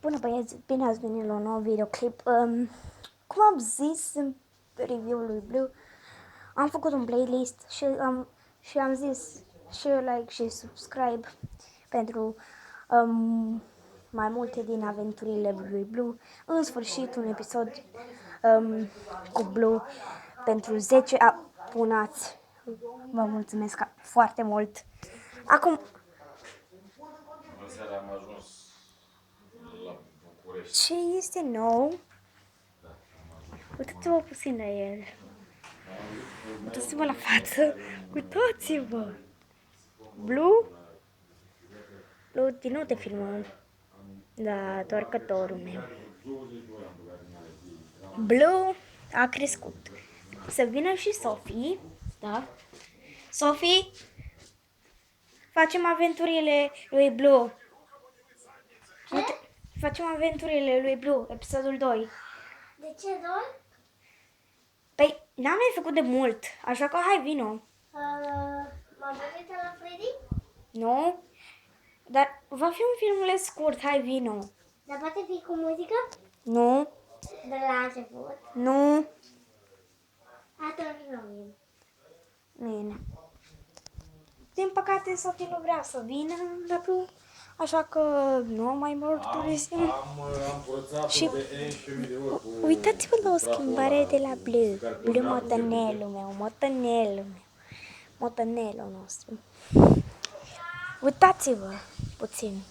Bună băieți, bine ați venit la un nou videoclip. Cum am zis în review-ul lui Blue, am făcut un playlist și am zis share, like și subscribe pentru mai multe din aventurile lui Blue. În sfârșit, un episod cu Blue pentru 10 abonați. Vă mulțumesc foarte mult. Acum Seara am ajuns la București. ce este nou? Da, am ajuns. Uitați-vă puțin la el. Uitați-vă la față. Uitați-vă. Blue? Blue, din nou te filmăm. Da, torcătorul meu. Blue a crescut. Să vină și Sophie. Da? Sophie? Facem aventurile lui Blue. Facem aventurile lui Blue, episodul 2. De ce, doi? Păi, n-am mai făcut de mult, așa că hai, vino. M-am gândit la Freddy? Nu? Dar va fi un filmuleț scurt, hai, vino. Dar poate fi cu muzică? Nu? De la început. Nu? Atunci nu vin. Bine. Din păcate, Sophie nu vrea să vină la Blue, așa că nu mai mărturisim. Am curățat Și de 11.000 de ori cu... uitați-vă la o schimbare de la Blue. Blue, motanelul meu, motanelul nostru. Uitați-vă puțin.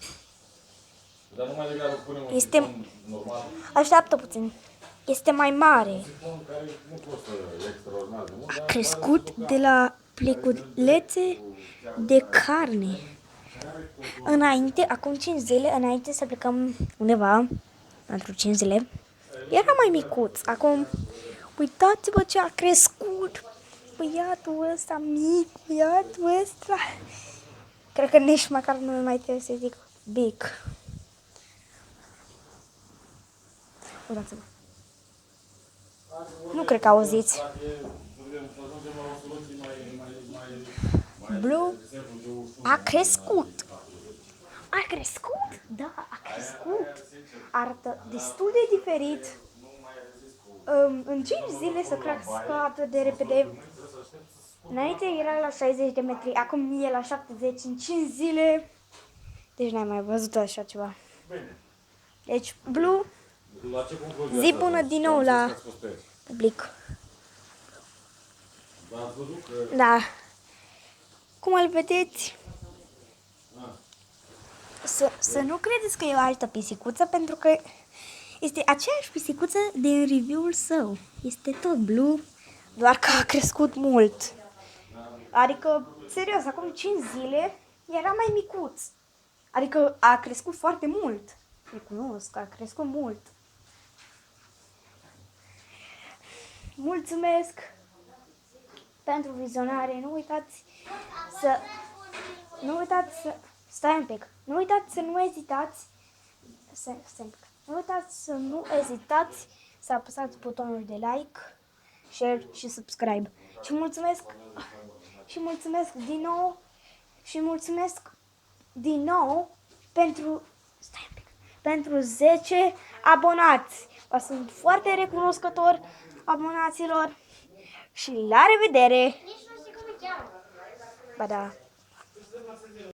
Dar numai degrabă punem un Este- sifon normal. Așteaptă puțin. Este mai mare. Sifon care nu costă extraordinar de mult, A dar crescut de la pliculețe de carne. Înainte, acum 5 zile, înainte să plecăm undeva, pentru 5 zile, era mai micuț. Acum, uitați-vă ce a crescut. Băiatul ăsta mic, băiatul ăsta. Cred că nici măcar nu mai trebuie să zic big. Uitați-vă. Nu cred că auziți. Blue a crescut. A crescut? Da, a crescut. Arată destul de diferit. În 5 zile să crească atât de repede. Înainte era la 60 de metri, acum e la 70 în 5 zile. Deci n-ai mai văzut așa ceva. Deci, Blue, la ce concluzie zi ați bună ajuns? din nou Am la zis că ați fost pe el. public. Dar ați văzut că... Da. Cum îl vedeți? Să nu credeți că e o altă pisicuță, pentru că este aceeași pisicuță din review-ul său. Este tot Blue, doar că a crescut mult. Adică, serios, acum 5 zile era mai micuț. Adică a crescut foarte mult. Recunosc că a crescut mult. Mulțumesc pentru vizionare. Nu uitați să... Stai un pic. Nu uitați să nu ezitați. Nu uitați să nu ezitați să apăsați butonul de like, share și subscribe. Și mulțumesc din nou. Și mulțumesc din nou pentru... Stai un pic. Pentru 10 abonați. Vă sunt foarte recunoscător abonaților. Și la revedere! Nici nu știu cum îi cheamă. Ba da.